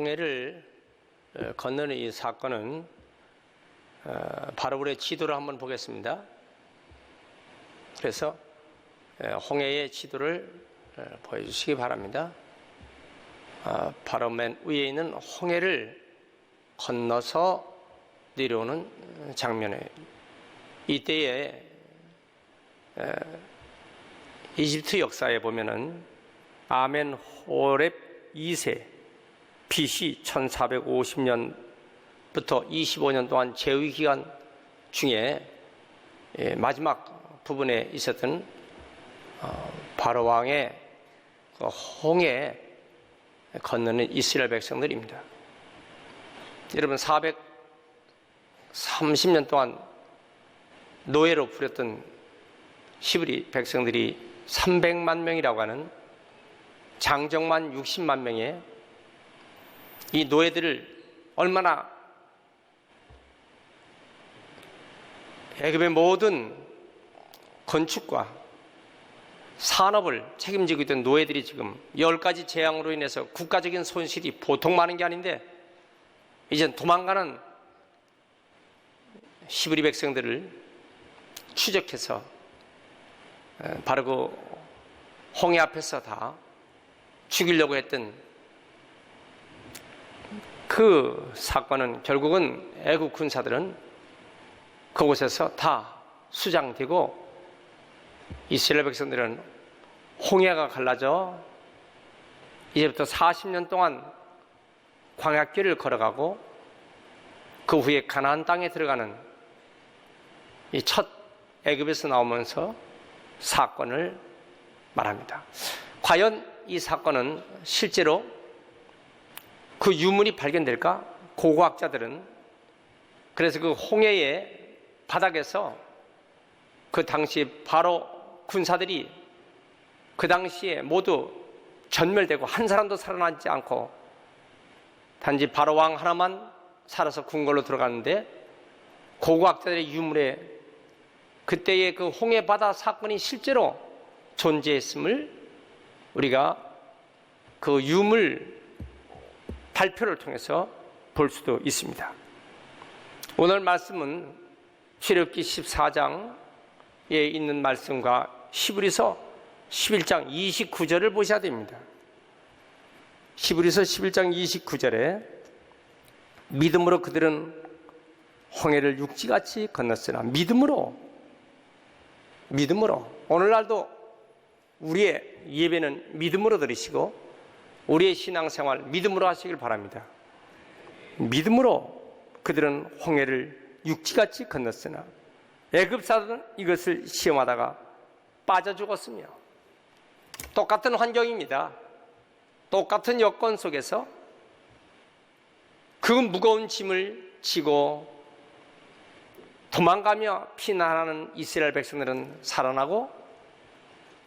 홍해를 건너는 이 사건은 바로 우리의 지도를 한번 보겠습니다. 그래서 홍해의 지도를 보여주시기 바랍니다. 바로 맨 위에 있는 홍해를 건너서 내려오는 장면에 이때에 이집트 역사에 보면은 아멘호렙 2세 BC 1450년부터 25년 동안 제위 기간 중에 마지막 부분에 있었던 바로 왕의 홍해 건너는 이스라엘 백성들입니다. 여러분 430년 동안 노예로 부렸던 히브리 백성들이 300만 명이라고 하는 장정만 60만 명의 이 노예들을 얼마나 애굽의 모든 건축과 산업을 책임지고 있던 노예들이 지금 10가지 재앙으로 인해서 국가적인 손실이 보통 많은 게 아닌데 이젠 도망가는 히브리 백성들을 추적해서 바로 그 홍해 앞에서 다 죽이려고 했던 그 사건은 결국은 애국 군사들은 그곳에서 다 수장되고 이스라엘 백성들은 홍해가 갈라져 이제부터 40년 동안 광야길을 걸어가고 그 후에 가나안 땅에 들어가는 이 첫 애굽에서 나오면서 사건을 말합니다. 과연 이 사건은 실제로 그 유물이 발견될까? 고고학자들은 그래서 그 홍해의 바닥에서 그 당시 바로 군사들이 그 당시에 모두 전멸되고 한 사람도 살아남지 않고 단지 바로 왕 하나만 살아서 궁궐로 들어갔는데 고고학자들의 유물에 그때의 그 홍해 바다 사건이 실제로 존재했음을 우리가 그 유물 발표를 통해서 볼 수도 있습니다. 오늘 말씀은 출애굽기 14장에 있는 말씀과 히브리서 11장 29절을 보셔야 됩니다. 히브리서 11장 29절에 믿음으로 그들은 홍해를 육지같이 건넜으나 믿음으로 오늘날도 우리의 예배는 믿음으로 드리시고 우리의 신앙생활 믿음으로 하시길 바랍니다. 믿음으로 그들은 홍해를 육지같이 건넜으나 애굽사들은 이것을 시험하다가 빠져 죽었으며 똑같은 환경입니다. 똑같은 여건 속에서 그 무거운 짐을 지고 도망가며 피난하는 이스라엘 백성들은 살아나고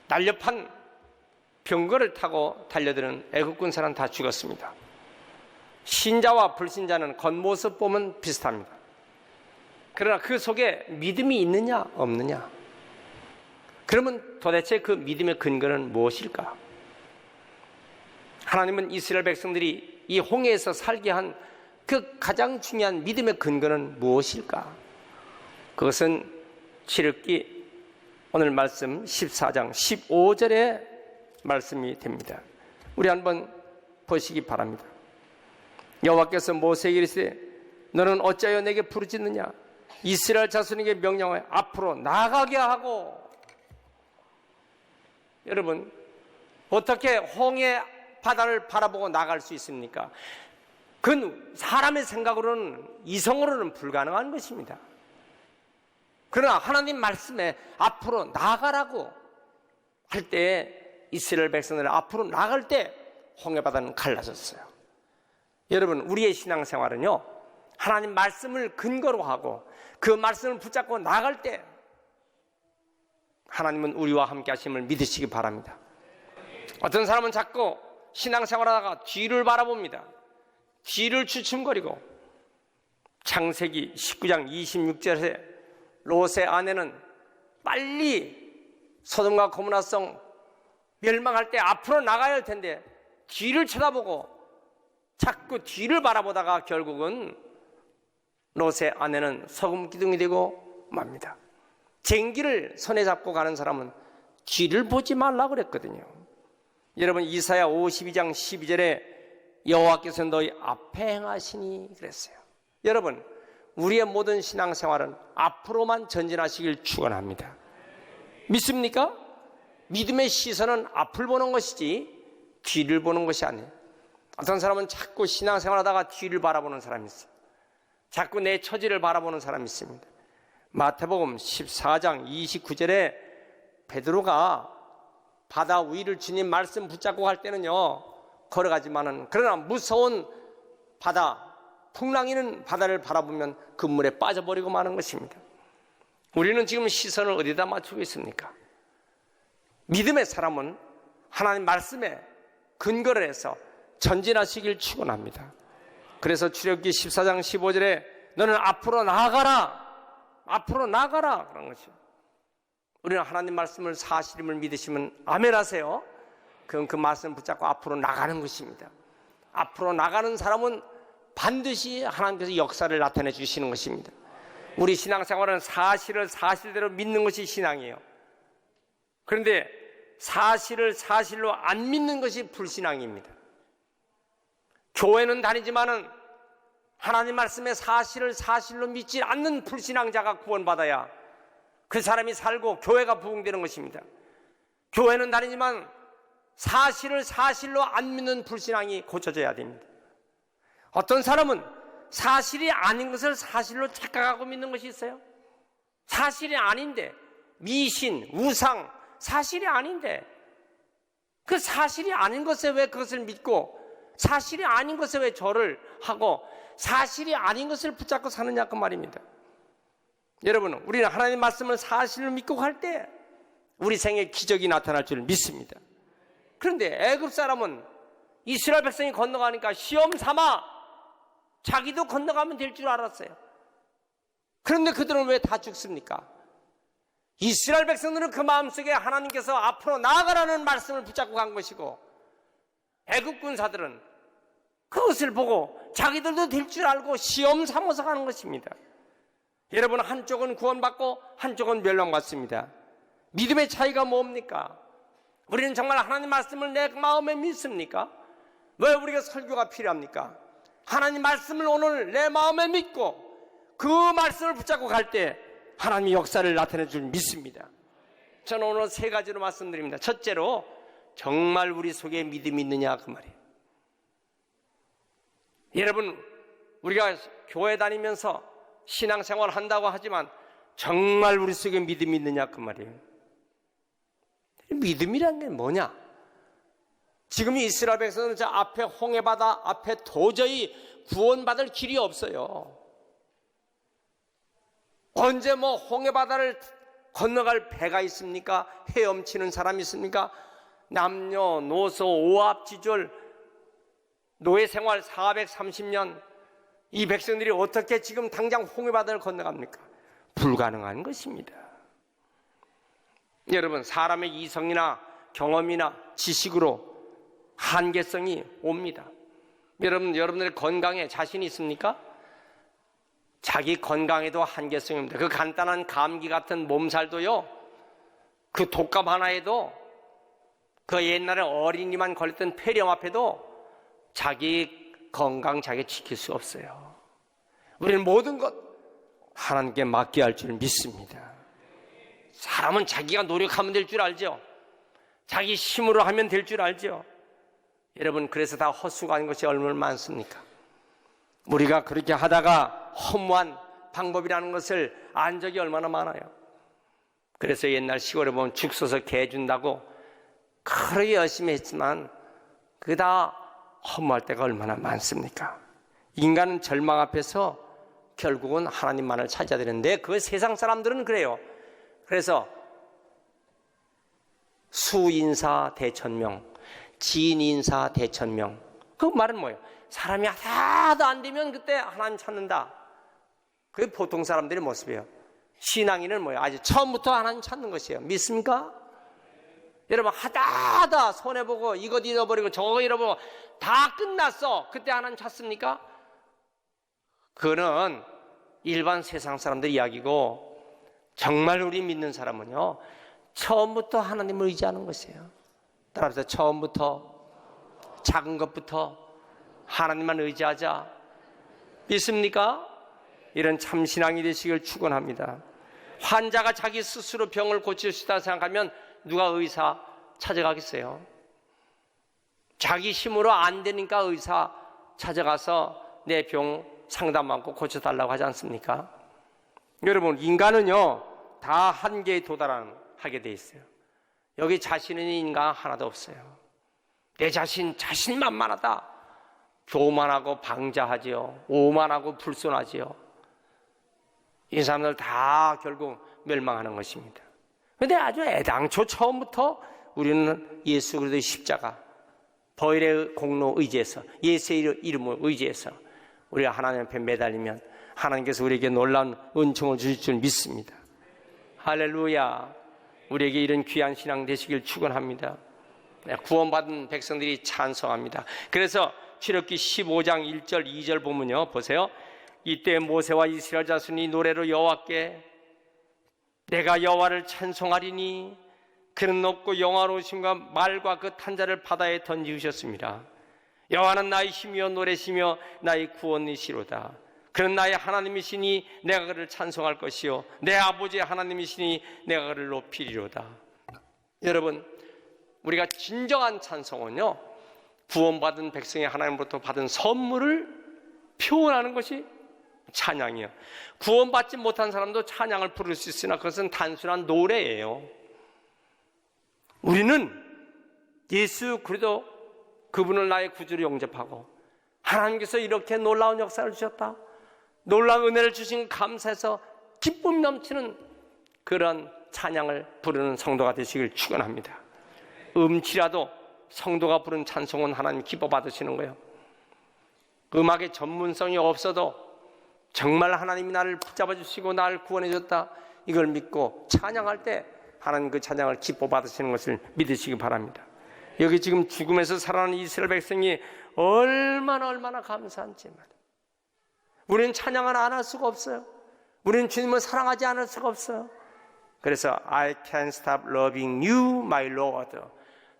날렵한 병거를 타고 달려드는 애국 군사는 다 죽었습니다. 신자와 불신자는 겉모습 보면 비슷합니다. 그러나 그 속에 믿음이 있느냐 없느냐? 그러면 도대체 그 믿음의 근거는 무엇일까? 하나님은 이스라엘 백성들이 이 홍해에서 살게 한 그 가장 중요한 믿음의 근거는 무엇일까? 그것은 출애굽기 오늘 말씀 14장 15절의 말씀이 됩니다. 우리 한번 보시기 바랍니다. 여호와께서 모세에게 이르시되 너는 어찌하여 내게 부르짖느냐? 이스라엘 자손에게 명령하여 앞으로 나아가게 하고. 여러분 어떻게 홍해 바다를 바라보고 나갈 수 있습니까? 그건 사람의 생각으로는 이성으로는 불가능한 것입니다. 그러나 하나님 말씀에 앞으로 나아가라고 할 때 이스라엘 백성들 앞으로 나갈 때 홍해 바다는 갈라졌어요. 여러분 우리의 신앙생활은요 하나님 말씀을 근거로 하고 그 말씀을 붙잡고 나갈 때 하나님은 우리와 함께 하심을 믿으시기 바랍니다. 어떤 사람은 자꾸 신앙생활하다가 뒤를 바라봅니다. 뒤를 주춤거리고 창세기 19장 26절에 롯의 아내는 빨리 소돔과 고모라성 멸망할 때 앞으로 나가야 할 텐데 뒤를 쳐다보고 자꾸 뒤를 바라보다가 결국은 롯의 아내는 소금 기둥이 되고 맙니다. 쟁기를 손에 잡고 가는 사람은 뒤를 보지 말라고 그랬거든요. 여러분, 이사야 52장 12절에 여호와께서 너희 앞에 행하시니 그랬어요. 여러분, 우리의 모든 신앙생활은 앞으로만 전진하시길 축원합니다. 믿습니까? 믿음의 시선은 앞을 보는 것이지 뒤를 보는 것이 아니에요. 어떤 사람은 자꾸 신앙생활하다가 뒤를 바라보는 사람이 있어요. 자꾸 내 처지를 바라보는 사람이 있습니다. 마태복음 14장 29절에 베드로가 바다 위를 주님 말씀 붙잡고 갈 때는요, 걸어가지만은, 그러나 무서운 바다, 풍랑이는 바다를 바라보면 그 물에 빠져버리고 마는 것입니다. 우리는 지금 시선을 어디다 맞추고 있습니까? 믿음의 사람은 하나님 말씀에 근거를 해서 전진하시길 축원합니다. 그래서 출애굽기 14장 15절에 너는 앞으로 나아가라, 앞으로 나아가라 그런 것이요. 우리는 하나님 말씀을 사실임을 믿으시면 아멘 하세요. 그럼 그 말씀 붙잡고 앞으로 나가는 것입니다. 앞으로 나가는 사람은 반드시 하나님께서 역사를 나타내 주시는 것입니다. 우리 신앙생활은 사실을 사실대로 믿는 것이 신앙이에요. 그런데 사실을 사실로 안 믿는 것이 불신앙입니다. 교회는 다니지만은 하나님 말씀의 사실을 사실로 믿지 않는 불신앙자가 구원받아야 그 사람이 살고 교회가 부흥되는 것입니다. 교회는 다니지만 사실을 사실로 안 믿는 불신앙이 고쳐져야 됩니다. 어떤 사람은 사실이 아닌 것을 사실로 착각하고 믿는 것이 있어요. 사실이 아닌데, 미신, 우상, 사실이 아닌데 그 사실이 아닌 것에 왜 그것을 믿고 사실이 아닌 것에 왜 절을 하고 사실이 아닌 것을 붙잡고 사느냐 그 말입니다. 여러분, 우리는 하나님 말씀을 사실을 믿고 갈 때 우리 생에 기적이 나타날 줄 믿습니다. 그런데 애굽 사람은 이스라엘 백성이 건너가니까 시험 삼아 자기도 건너가면 될 줄 알았어요. 그런데 그들은 왜 다 죽습니까? 이스라엘 백성들은 그 마음속에 하나님께서 앞으로 나아가라는 말씀을 붙잡고 간 것이고, 애굽 군사들은 그것을 보고 자기들도 될 줄 알고 시험 삼아서 가는 것입니다. 여러분, 한쪽은 구원받고 한쪽은 멸망받습니다. 믿음의 차이가 뭡니까? 우리는 정말 하나님 말씀을 내 마음에 믿습니까? 왜 우리가 설교가 필요합니까? 하나님 말씀을 오늘 내 마음에 믿고 그 말씀을 붙잡고 갈 때 하나님의 역사를 나타내 줄 믿습니다. 저는 오늘 세 가지로 말씀드립니다. 첫째로, 정말 우리 속에 믿음이 있느냐 그 말이에요. 여러분, 우리가 교회 다니면서 신앙생활 한다고 하지만 정말 우리 속에 믿음이 있느냐 그 말이에요. 믿음이란 게 뭐냐? 지금 이스라엘 백성은 저 앞에 홍해바다 앞에 도저히 구원받을 길이 없어요. 언제 뭐 홍해바다를 건너갈 배가 있습니까? 헤엄치는 사람이 있습니까? 남녀노소 오합지졸 노예생활 430년 이 백성들이 어떻게 지금 당장 홍해바다를 건너갑니까? 불가능한 것입니다. 여러분, 사람의 이성이나 경험이나 지식으로 한계성이 옵니다. 여러분들의 건강에 자신이 있습니까? 자기 건강에도 한계성입니다. 그 간단한 감기 같은 몸살도요, 그 독감 하나에도, 그 옛날에 어린이만 걸렸던 폐렴 앞에도 자기 건강 자기 지킬 수 없어요. 우리는 모든 것 하나님께 맡겨야 할 줄 믿습니다. 사람은 자기가 노력하면 될 줄 알죠. 자기 힘으로 하면 될 줄 알죠. 여러분, 그래서 다 헛수고하는 것이 얼마나 많습니까? 우리가 그렇게 하다가 허무한 방법이라는 것을 안 적이 얼마나 많아요. 그래서 옛날 시골에 보면 죽 써서 개 준다고 그렇게 열심히 했지만 그게 다 허무할 때가 얼마나 많습니까? 인간은 절망 앞에서 결국은 하나님만을 찾아야 되는데 그 세상 사람들은 그래요. 그래서 수인사 대천명, 지인인사 대천명. 그 말은 뭐예요? 사람이 하나도 안 되면 그때 하나님 찾는다. 그게 보통 사람들의 모습이에요. 신앙인은 뭐예요? 아주 처음부터 하나님 찾는 것이에요. 믿습니까? 여러분, 하다 손해보고 이것 잃어버리고 저거 잃어버리고 다 끝났어. 그때 하나님 찾습니까? 그거는 일반 세상 사람들 이야기고, 정말 우리 믿는 사람은요, 처음부터 하나님을 의지하는 것이에요. 따라서 처음부터, 작은 것부터 하나님만 의지하자. 믿습니까? 이런 참신앙이 되시길 축원합니다. 환자가 자기 스스로 병을 고칠 수 있다고 생각하면 누가 의사 찾아가겠어요? 자기 힘으로 안 되니까 의사 찾아가서 내 병 상담하고 고쳐달라고 하지 않습니까? 여러분, 인간은요 다 한계에 도달하게 돼 있어요. 여기 자신 있는 인간 하나도 없어요. 내 자신만만하다, 교만하고 방자하지요, 오만하고 불손하지요. 이 사람들 다 결국 멸망하는 것입니다. 그런데 아주 애당초 처음부터 우리는 예수 그리스도의 십자가, 보혈의 공로 의지해서, 예수의 이름을 의지해서 우리가 하나님 앞에 매달리면 하나님께서 우리에게 놀라운 은총을 주실 줄 믿습니다. 할렐루야. 우리에게 이런 귀한 신앙 되시길 축원합니다. 구원받은 백성들이 찬송합니다. 그래서 출애굽기 15장 1절 2절 보면요, 보세요. 이때 모세와 이스라엘 자손이 노래로 여호와께 내가 여호와를 찬송하리니 그는 높고 영화로우심과 말과 그 탄자를 바다에 던지우셨습니다. 여호와는 나의 힘이여 노래시며 나의 구원이시로다. 그는 나의 하나님이시니 내가 그를 찬송할 것이요 내 아버지의 하나님이시니 내가 그를 높이리로다. 여러분, 우리가 진정한 찬송은요, 구원받은 백성이 하나님으로부터 받은 선물을 표현하는 것이 찬양이에요. 구원받지 못한 사람도 찬양을 부를 수 있으나 그것은 단순한 노래예요. 우리는 예수 그리스도 그분을 나의 구주로 영접하고 하나님께서 이렇게 놀라운 역사를 주셨다, 놀라운 은혜를 주신 감사해서 기쁨 넘치는 그런 찬양을 부르는 성도가 되시길 축원합니다. 음치라도 성도가 부른 찬송은 하나님 기뻐 받으시는 거예요. 음악의 전문성이 없어도 정말 하나님이 나를 붙잡아 주시고 나를 구원해 줬다, 이걸 믿고 찬양할 때 하나님 그 찬양을 기뻐 받으시는 것을 믿으시기 바랍니다. 여기 지금 죽음에서 살아나는 이스라엘 백성이 얼마나 감사한지 말이에요. 우리는 찬양을 안 할 수가 없어요. 우리는 주님을 사랑하지 않을 수가 없어요. 그래서 I can't stop loving you, my Lord.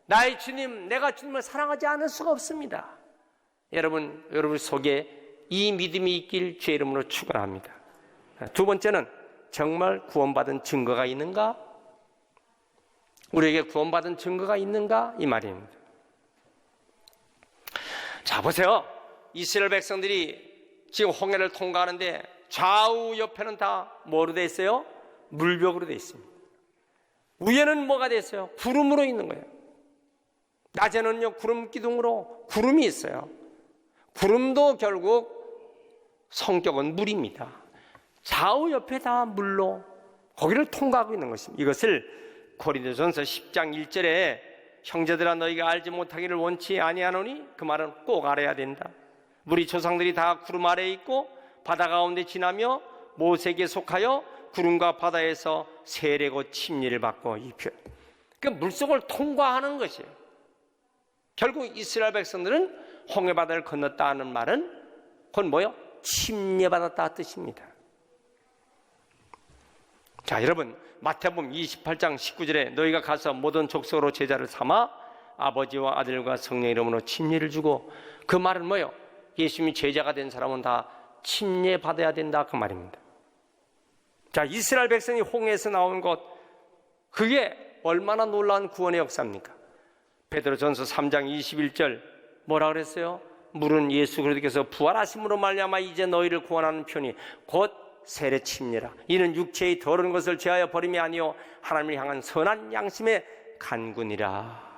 나의 주님, 내가 주님을 사랑하지 않을 수가 없습니다. 여러분 속에 이 믿음이 있길 주의 이름으로 축원합니다. 두 번째는 정말 구원받은 증거가 있는가? 우리에게 구원받은 증거가 있는가? 이 말입니다. 자, 보세요. 이스라엘 백성들이 지금 홍해를 통과하는데 좌우 옆에는 다 뭐로 돼 있어요? 물벽으로 돼 있습니다. 위에는 뭐가 돼 있어요? 구름으로 있는 거예요. 낮에는요 구름 기둥으로 구름이 있어요. 구름도 결국 성격은 물입니다. 좌우 옆에 다 물로 거기를 통과하고 있는 것입니다. 이것을 고린도전서 10장 1절에 형제들아 너희가 알지 못하기를 원치 아니하노니, 그 말은 꼭 알아야 된다. 우리 조상들이 다 구름 아래에 있고 바다 가운데 지나며 모세에게 속하여 구름과 바다에서 세례고 침례를 받고, 이 표, 그 물속을 통과하는 것이에요. 결국 이스라엘 백성들은 홍해 바다를 건넜다는 말은 그건 뭐요? 침례받았다 뜻입니다. 자, 여러분, 마태복음 28장 19절에 너희가 가서 모든 족속으로 제자를 삼아 아버지와 아들과 성령의 이름으로 침례를 주고, 그 말은 뭐요? 예수님이 제자가 된 사람은 다 침례받아야 된다, 그 말입니다. 자, 이스라엘 백성이 홍해에서 나온 것, 그게 얼마나 놀라운 구원의 역사입니까? 베드로전서 3장 21절 뭐라 그랬어요? 물은 예수 그리스도께서 부활하심으로 말미암아 이제 너희를 구원하는 편이 곧 세례 침례라. 이는 육체의 더러운 것을 제하여 버림이 아니요 하나님을 향한 선한 양심의 간군이라.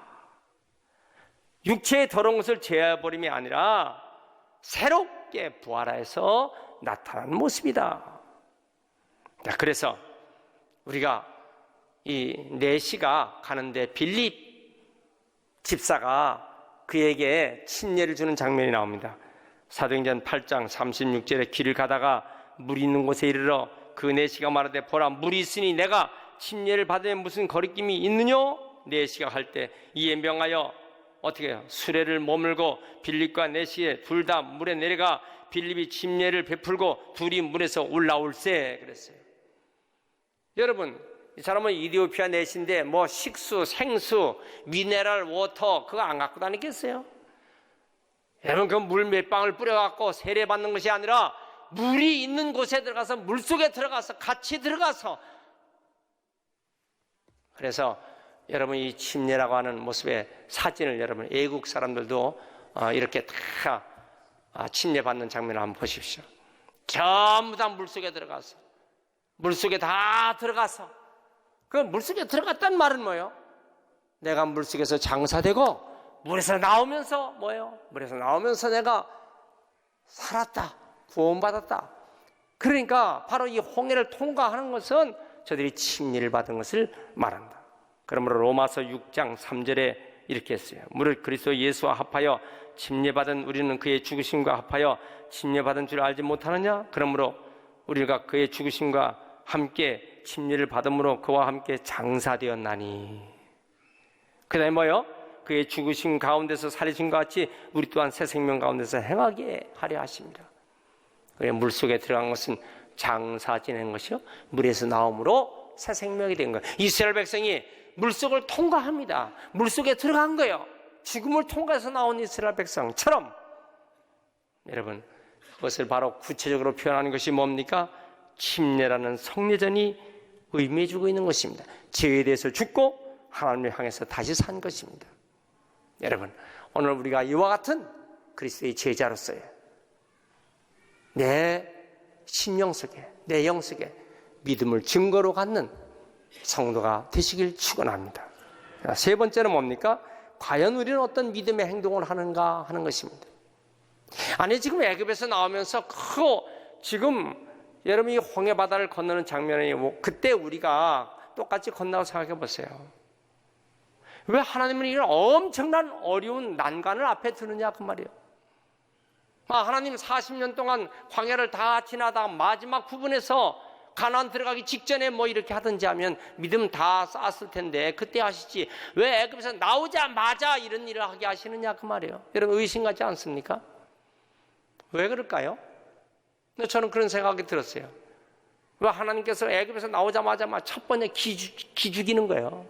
육체의 더러운 것을 제하여 버림이 아니라 새롭게 부활해서 나타난 모습이다. 자, 그래서 우리가 이 내시가 가는데 빌립 집사가 그에게 침례를 주는 장면이 나옵니다. 사도행전 8장 36절에 길을 가다가 물이 있는 곳에 이르러 그 내시가 말하되 보라 물이 있으니 내가 침례를 받으면 무슨 거리낌이 있느뇨? 내시가 할 때 이에 명하여 어떻게 해요? 수레를 머물고 빌립과 내시에 둘 다 물에 내려가 빌립이 침례를 베풀고 둘이 물에서 올라올세 그랬어요. 여러분, 이 사람은 이디오피아 내시인데 뭐 식수, 생수, 미네랄 워터 그거 안 갖고 다니겠어요? 여러분, 그 물 몇 방울 뿌려갖고 세례받는 것이 아니라 물이 있는 곳에 들어가서 물속에 들어가서 같이 들어가서, 그래서 여러분 이 침례라고 하는 모습의 사진을 여러분 애국 사람들도 이렇게 다 침례받는 장면을 한번 보십시오. 전부 다 물속에 들어가서, 물속에 다 들어가서, 그 물속에 들어갔단 말은 뭐예요? 내가 물속에서 장사되고 물에서 나오면서 뭐예요? 물에서 나오면서 내가 살았다, 구원받았다. 그러니까 바로 이 홍해를 통과하는 것은 저들이 침례를 받은 것을 말한다. 그러므로 로마서 6장 3절에 이렇게 했어요. 무릇 그리스도 예수와 합하여 침례받은 우리는 그의 죽으심과 합하여 침례받은 줄 알지 못하느냐? 그러므로 우리가 그의 죽으심과 함께 침례를 받음으로 그와 함께 장사되었나니. 그 다음에 뭐요? 그의 죽으심 가운데서 살리심과 같이 우리 또한 새 생명 가운데서 행하게 하려 하십니다. 그의 물속에 들어간 것은 장사 지낸 것이요, 물에서 나옴으로 새 생명이 된 거예요. 이스라엘 백성이 물속을 통과합니다. 물속에 들어간 거예요. 죽음을 통과해서 나온 이스라엘 백성처럼 여러분, 그것을 바로 구체적으로 표현하는 것이 뭡니까? 침례라는 성례전이 의미해 주고 있는 것입니다. 죄에 대해서 죽고 하나님을 향해서 다시 산 것입니다. 여러분, 오늘 우리가 이와 같은 그리스도의 제자로서의 내 심령 속에, 내 영 속에 믿음을 증거로 갖는 성도가 되시길 축원합니다. 세 번째는 뭡니까? 과연 우리는 어떤 믿음의 행동을 하는가 하는 것입니다. 아니, 지금 애굽에서 나오면서 지금 여러분이 홍해 바다를 건너는 장면이 그때 우리가 똑같이 건너고 생각해 보세요. 왜 하나님은 이런 엄청난 어려운 난관을 앞에 두느냐 그 말이에요. 하나님 40년 동안 광야를 다 지나다가 마지막 부분에서 가나안 들어가기 직전에 뭐 이렇게 하든지 하면 믿음 다 쌓았을 텐데 그때 하시지 왜 애굽에서 나오자마자 이런 일을 하게 하시느냐 그 말이에요. 여러분 의심하지 않습니까? 왜 그럴까요? 저는 그런 생각이 들었어요. 왜 하나님께서 애굽에서 나오자마자 첫 번째 기 죽이는 거예요.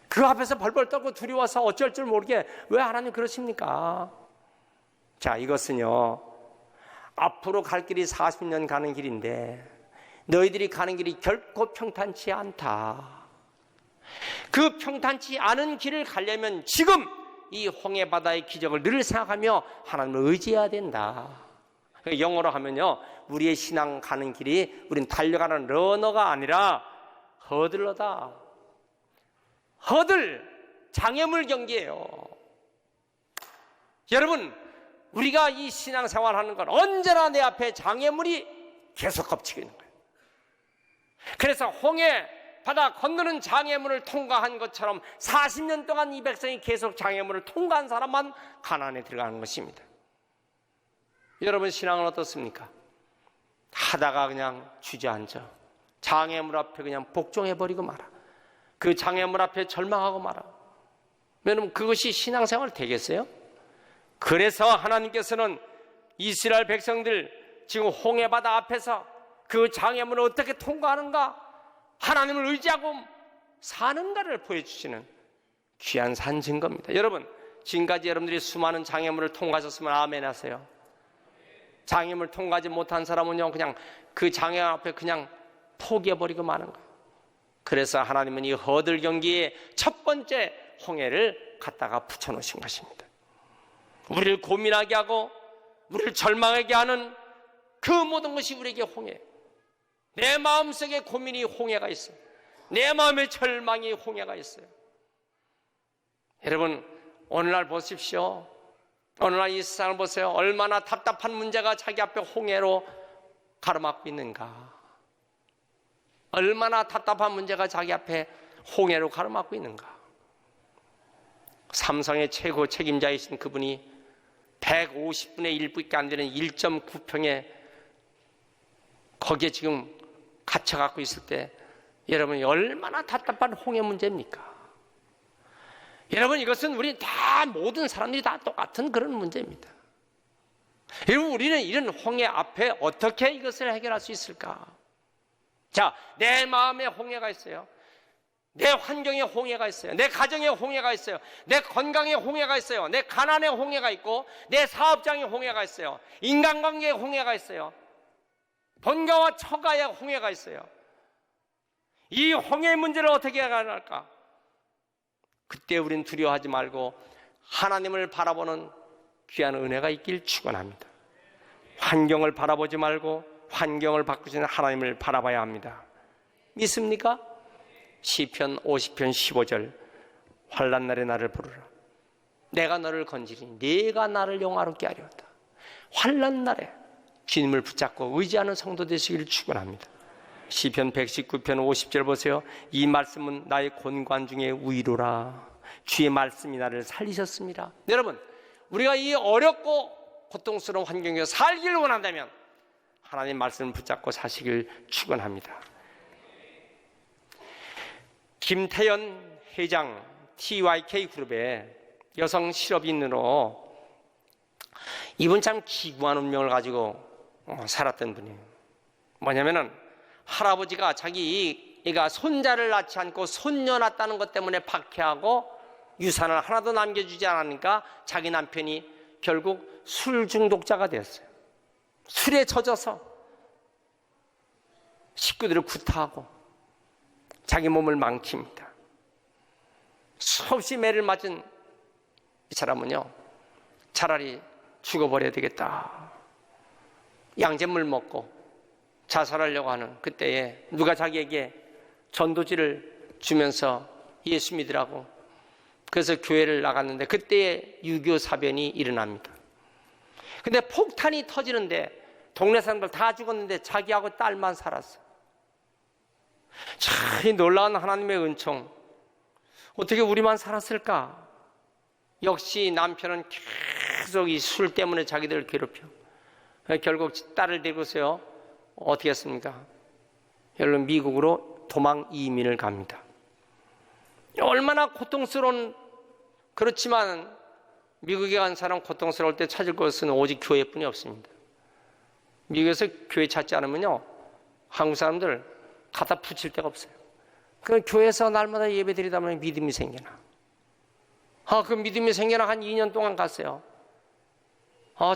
그 앞에서 벌벌 떨고 두려워서 어쩔 줄 모르게 왜 하나님 그러십니까? 자, 이것은요, 앞으로 갈 길이 40년 가는 길인데 너희들이 가는 길이 결코 평탄치 않다. 그 평탄치 않은 길을 가려면 지금 이 홍해 바다의 기적을 늘 생각하며 하나님을 의지해야 된다. 영어로 하면요, 우리의 신앙 가는 길이 우린 달려가는 러너가 아니라 허들러다. 허들, 장애물 경기예요. 여러분, 우리가 이 신앙생활 하는 건 언제나 내 앞에 장애물이 계속 겹치고 있는 거예요. 그래서 홍해 바다 건너는 장애물을 통과한 것처럼 40년 동안 이 백성이 계속 장애물을 통과한 사람만 가나안에 들어가는 것입니다. 여러분 신앙은 어떻습니까? 하다가 그냥 주저앉아 장애물 앞에 그냥 복종해버리고 말아. 그 장애물 앞에 절망하고 말아. 여러분 그것이 신앙생활 되겠어요? 그래서 하나님께서는 이스라엘 백성들 지금 홍해바다 앞에서 그 장애물을 어떻게 통과하는가, 하나님을 의지하고 사는가를 보여주시는 귀한 산 증거입니다. 여러분 지금까지 여러분들이 수많은 장애물을 통과하셨으면 아멘 하세요. 장애물 통과하지 못한 사람은요 그냥 그 장애 앞에 그냥 포기해버리고 마는 거예요. 그래서 하나님은 이 허들 경기에 첫 번째 홍해를 갖다가 붙여놓으신 것입니다. 우리를 고민하게 하고 우리를 절망하게 하는 그 모든 것이 우리에게 홍해. 내 마음속에 고민이 홍해가 있어요. 내 마음의 절망이 홍해가 있어요. 여러분 오늘날 보십시오. 오늘날 이 세상을 보세요. 얼마나 답답한 문제가 자기 앞에 홍해로 가로막고 있는가. 얼마나 답답한 문제가 자기 앞에 홍해로 가로막고 있는가. 삼성의 최고 책임자이신 그분이 150분의 1밖에 안 되는 1.9평에 거기에 지금 갇혀갖고 있을 때 여러분, 얼마나 답답한 홍해 문제입니까? 여러분, 이것은 우리 다 모든 사람들이 다 똑같은 그런 문제입니다. 여러분, 우리는 이런 홍해 앞에 어떻게 이것을 해결할 수 있을까? 자, 내 마음에 홍해가 있어요. 내 환경에 홍해가 있어요. 내 가정에 홍해가 있어요. 내 건강에 홍해가 있어요. 내 가난에 홍해가 있고, 내 사업장에 홍해가 있어요. 인간관계에 홍해가 있어요. 본가와 처가에 홍해가 있어요. 이 홍해 문제를 어떻게 해결할까? 그때 우린 두려워하지 말고 하나님을 바라보는 귀한 은혜가 있길 축원합니다. 환경을 바라보지 말고 환경을 바꾸시는 하나님을 바라봐야 합니다. 믿습니까? 시편 50편 15절, 환난 날에 나를 부르라. 내가 너를 건지리니 네가 나를 영화롭게 하리로다. 환난 날에 주님을 붙잡고 의지하는 성도 되시기를 축원합니다. 시편 119편 50절 보세요. 이 말씀은 나의 곤관 중에 위로라. 주의 말씀이 나를 살리셨습니다. 여러분, 우리가 이 어렵고 고통스러운 환경에서 살기를 원한다면 하나님 말씀을 붙잡고 사시길 축원합니다. 김태연 회장 TYK 그룹의 여성 실업인으로 이분 참 기구한 운명을 가지고 살았던 분이에요. 뭐냐면은 할아버지가 자기가 손자를 낳지 않고 손녀 낳았다는 것 때문에 박해하고 유산을 하나도 남겨주지 않으니까 자기 남편이 결국 술 중독자가 되었어요. 술에 젖어서 식구들을 구타하고 자기 몸을 망칩니다. 수없이 매를 맞은 이 사람은요, 차라리 죽어버려야 되겠다, 양잿물 먹고 자살하려고 하는 그때에 누가 자기에게 전도지를 주면서 예수 믿으라고, 그래서 교회를 나갔는데 그때에 유교 사변이 일어납니다. 근데 폭탄이 터지는데 동네 사람들 다 죽었는데 자기하고 딸만 살았어요. 참, 이 놀라운 하나님의 은총, 어떻게 우리만 살았을까? 역시 남편은 계속 이 술 때문에 자기들을 괴롭혀. 결국 딸을 데리고서요, 어떻게 했습니까? 여러분, 미국으로 도망 이민을 갑니다. 얼마나 고통스러운, 그렇지만 미국에 간 사람 고통스러울 때 찾을 것은 오직 교회뿐이 없습니다. 미국에서 교회 찾지 않으면요, 한국 사람들 갖다 붙일 데가 없어요. 그 교회에서 날마다 예배 드리다 보면 믿음이 생겨나. 그 믿음이 생겨나 한 2년 동안 갔어요.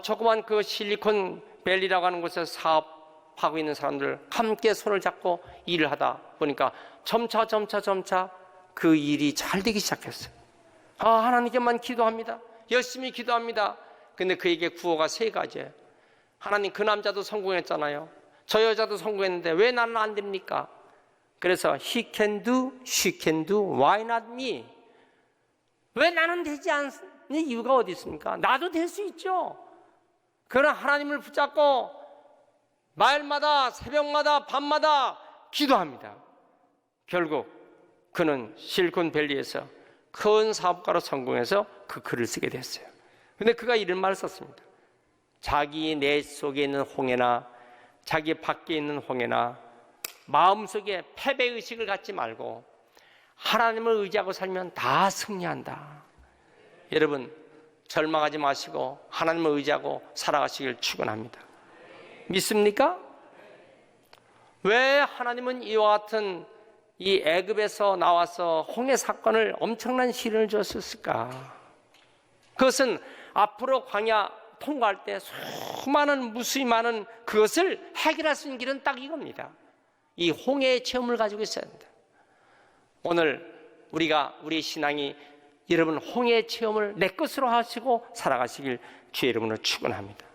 조그만 그 실리콘밸리라고 하는 곳에서 사업하고 있는 사람들 함께 손을 잡고 일을 하다 보니까 점차 그 일이 잘 되기 시작했어요. 하나님께만 기도합니다. 열심히 기도합니다. 근데 그에게 구호가 3가지예요. 하나님, 그 남자도 성공했잖아요. 저 여자도 성공했는데 왜 나는 안 됩니까? 그래서 he can do, she can do, why not me? 왜 나는 되지 않는 이유가 어디 있습니까? 나도 될 수 있죠. 그러나 하나님을 붙잡고 마일마다, 새벽마다, 밤마다 기도합니다. 결국 그는 실리콘밸리에서 큰 사업가로 성공해서 그 글을 쓰게 됐어요. 근데 그가 이런 말을 썼습니다. 자기 내 속에 있는 홍해나 자기 밖에 있는 홍해나 마음속에 패배의식을 갖지 말고 하나님을 의지하고 살면 다 승리한다. 여러분, 절망하지 마시고 하나님을 의지하고 살아가시길 축원합니다. 믿습니까? 왜 하나님은 이와 같은 이 애굽에서 나와서 홍해 사건을 엄청난 시련을 줬을까? 그것은 앞으로 광야 통과할 때 수많은 무수히 많은 그것을 해결할 수 있는 길은 딱 이겁니다. 이 홍해의 체험을 가지고 있어야 합니다. 오늘 우리의 신앙이 여러분 홍해의 체험을 내 것으로 하시고 살아가시길 주의 이름으로 축원합니다.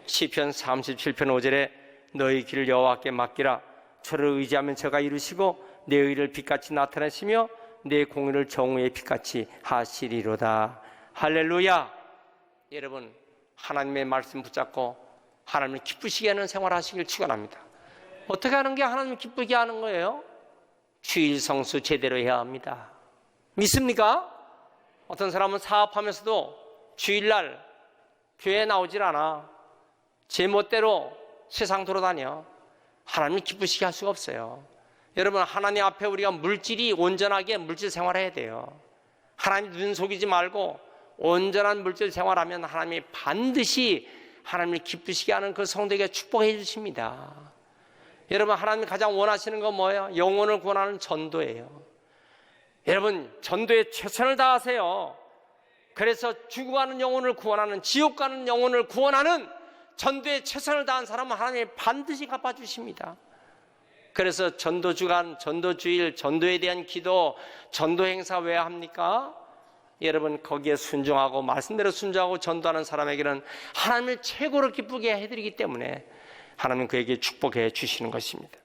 시편 37편 5절에 너희 길을 여호와께 맡기라. 저를 의지하면 저가 이루시고 내 의를 빛같이 나타내시며 내 공의를 정오의 빛같이 하시리로다. 할렐루야. 여러분, 하나님의 말씀 붙잡고 하나님을 기쁘시게 하는 생활 하시길 축원합니다. 어떻게 하는 게 하나님을 기쁘게 하는 거예요? 주일 성수 제대로 해야 합니다. 믿습니까? 어떤 사람은 사업하면서도 주일날 교회에 나오질 않아. 제 멋대로 세상 돌아다녀. 하나님을 기쁘시게 할 수가 없어요. 여러분, 하나님 앞에 우리가 물질이 온전하게 물질 생활해야 돼요. 하나님 눈 속이지 말고 온전한 물질 생활하면 하나님이 반드시 하나님을 기쁘시게 하는 그 성도에게 축복해 주십니다. 여러분, 하나님 가장 원하시는 건 뭐예요? 영혼을 구원하는 전도예요. 여러분, 전도에 최선을 다하세요. 그래서 죽어가는 영혼을 구원하는, 지옥 가는 영혼을 구원하는 전도에 최선을 다한 사람은 하나님이 반드시 갚아주십니다. 그래서 전도주간, 전도주일, 전도에 대한 기도, 전도 행사 왜 합니까? 여러분, 거기에 순종하고 말씀대로 순종하고 전도하는 사람에게는 하나님을 최고로 기쁘게 해드리기 때문에 하나님은 그에게 축복해 주시는 것입니다.